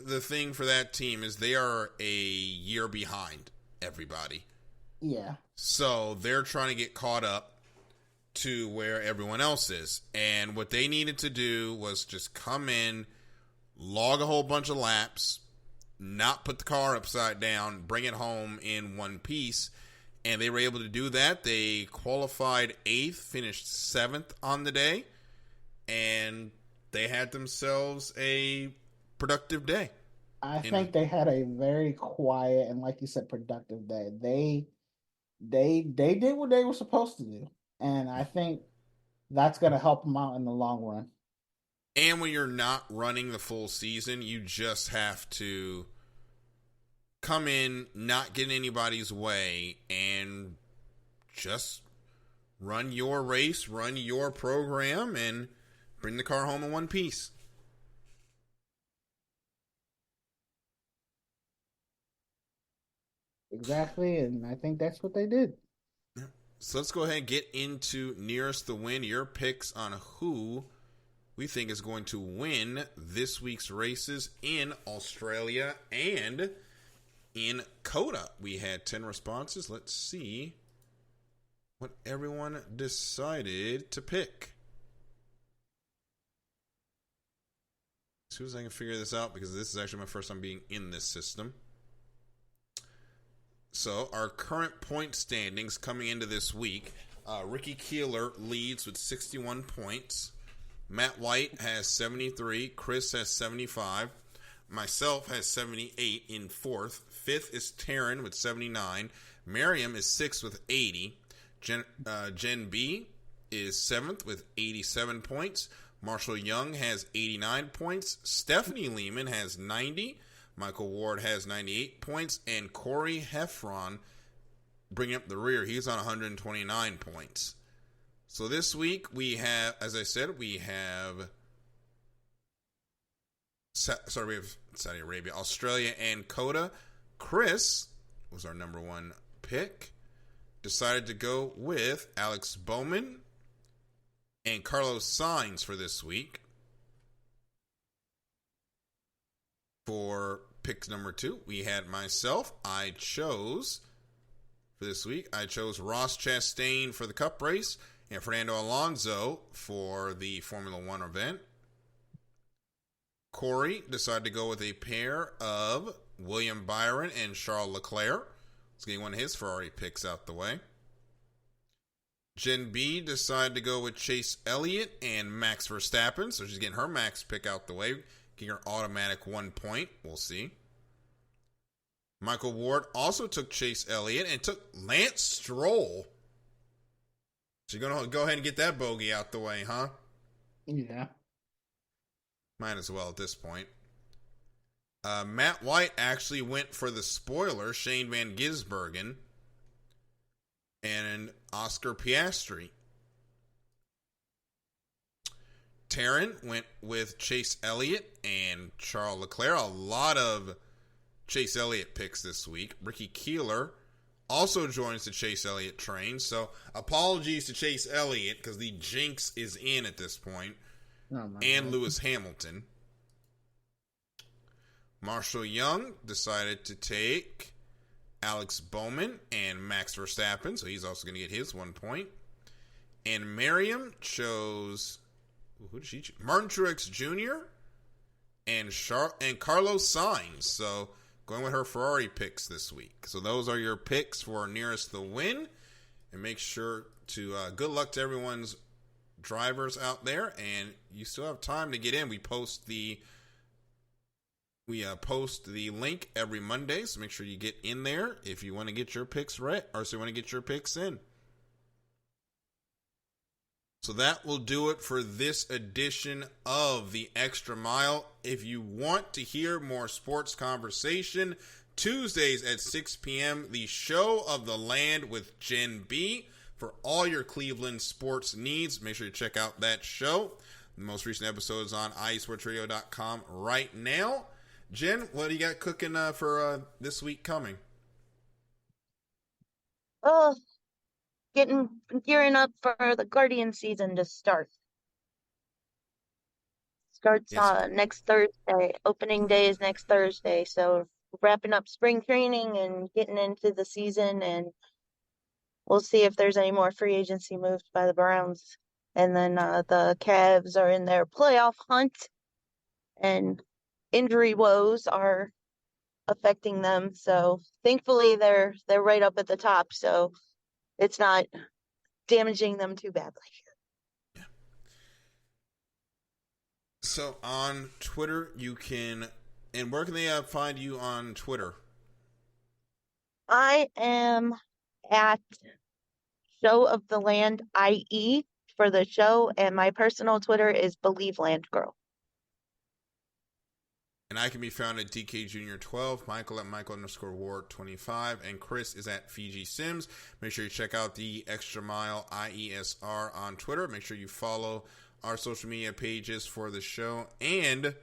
[SPEAKER 1] The thing for that team is they are a year behind everybody.
[SPEAKER 2] Yeah.
[SPEAKER 1] So they're trying to get caught up to where everyone else is. And what they needed to do was just come in, log a whole bunch of laps, not put the car upside down, bring it home in one piece. And they were able to do that. They qualified 8th, finished 7th on the day. And they had themselves a productive day.
[SPEAKER 2] I think they had a very quiet and, like you said, productive day. They did what they were supposed to do, and I think that's going to help them out in the long run.
[SPEAKER 1] And when you're not running the full season, you just have to come in, not get in anybody's way, and just run your race, run your program, and bring the car home in one piece.
[SPEAKER 2] Exactly, and I think that's what they did.
[SPEAKER 1] So let's go ahead and get into Nearest the Win, your picks on who we think is going to win this week's races in Australia and in COTA. We had 10 responses. Let's see what everyone decided to pick. As soon as I can figure this out, because this is actually my first time being in this system. So our current point standings coming into this week, Ricky Keeler leads with 61 points. Matt White has 73. Chris has 75. Myself has 78 in fourth. Fifth is Taryn with 79. Miriam is sixth with 80. Jen B is seventh with 87 points. Marshall Young has 89 points. Stephanie Lehman has 90. Michael Ward has 98 points. And Corey Heffron bringing up the rear. He's on 129 points. So this week we have, as I said, we have Saudi Arabia, Australia, and Coda. Chris was our number one pick. Decided to go with Alex Bowman and Carlos Sainz for this week. For pick number 2, we had myself. For this week, I chose Ross Chastain for the Cup race and Fernando Alonso for the Formula One event. Corey decided to go with a pair of William Byron and Charles Leclerc. Let's get one of his Ferrari picks out the way. Jen B decided to go with Chase Elliott and Max Verstappen, so she's getting her max pick out the way, getting her automatic 1 point. We'll see. Michael Ward also took Chase Elliott and took Lance Stroll. So you're going to go ahead and get that bogey out the way, huh?
[SPEAKER 2] Yeah.
[SPEAKER 1] Might as well at this point. Matt White actually went for the spoiler, Shane Van Gisbergen and Oscar Piastri. Taryn went with Chase Elliott and Charles Leclerc. A lot of Chase Elliott picks this week. Ricky Keeler also joins the Chase Elliott train. So apologies to Chase Elliott because the jinx is in at this point. And
[SPEAKER 2] God.
[SPEAKER 1] Lewis Hamilton. Marshall Young decided to take Alex Bowman and Max Verstappen, so he's also going to get his 1 point. And Miriam chose, who did she choose? Martin Truex Jr. and Carlos Sainz. So going with her Ferrari picks this week. So those are your picks for nearest the win. And make sure to good luck to everyone's drivers out there. And you still have time to get in. We post the link every Monday, so make sure you get in there if you want to get your picks right, or so you want to get your picks in. So that will do it for this edition of the Extra Mile. If you want to hear more sports conversation, Tuesdays at 6 p.m., the Show of the Land with Jen B. For all your Cleveland sports needs, make sure you check out that show. The most recent episode is on iSportsRadio.com right now. Jen, what do you got cooking for this week coming?
[SPEAKER 3] Oh, gearing up for the Guardian season to start. Starts
[SPEAKER 1] Yes.
[SPEAKER 3] Next Thursday. Opening day is next Thursday. So wrapping up spring training and getting into the season, and we'll see if there's any more free agency moves by the Browns. And then the Cavs are in their playoff hunt, and injury woes are affecting them. So thankfully they're right up at the top, so it's not damaging them too badly.
[SPEAKER 1] Yeah. So on Twitter, you can, and where can they find you on Twitter?
[SPEAKER 3] I am at Show of the Land IE for the show, and my personal Twitter is Believe Land Girl.
[SPEAKER 1] And I can be found at DK Junior 12, Michael at Michael_Ward25, and Chris is at Fiji Sims. Make sure you check out the Extra Mile IESR on Twitter. Make sure you follow our social media pages for the show and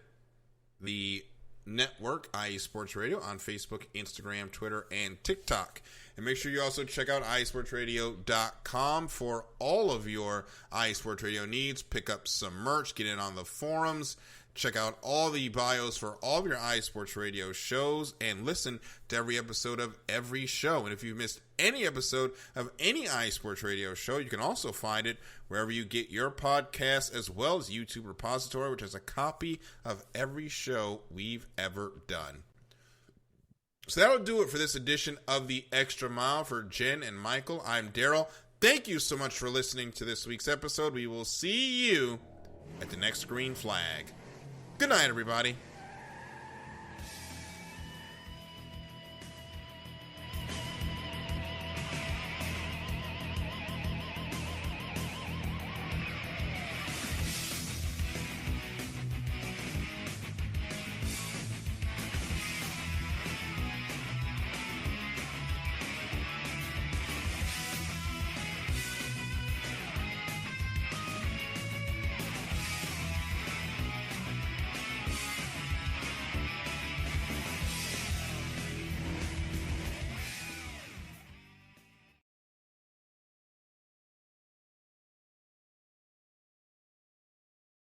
[SPEAKER 1] the network, IE Sports Radio, on Facebook, Instagram, Twitter, and TikTok. And make sure you also check out iSportsRadio.com for all of your IE Sports Radio needs. Pick up some merch, get in on the forums. Check out all the bios for all of your iSports Radio shows and listen to every episode of every show. And if you've missed any episode of any iSports Radio show, you can also find it wherever you get your podcasts, as well as YouTube Repository, which has a copy of every show we've ever done. So that'll do it for this edition of the Extra Mile. For Jen and Michael, I'm Daryl. Thank you so much for listening to this week's episode. We will see you at the next green flag. Good night, everybody.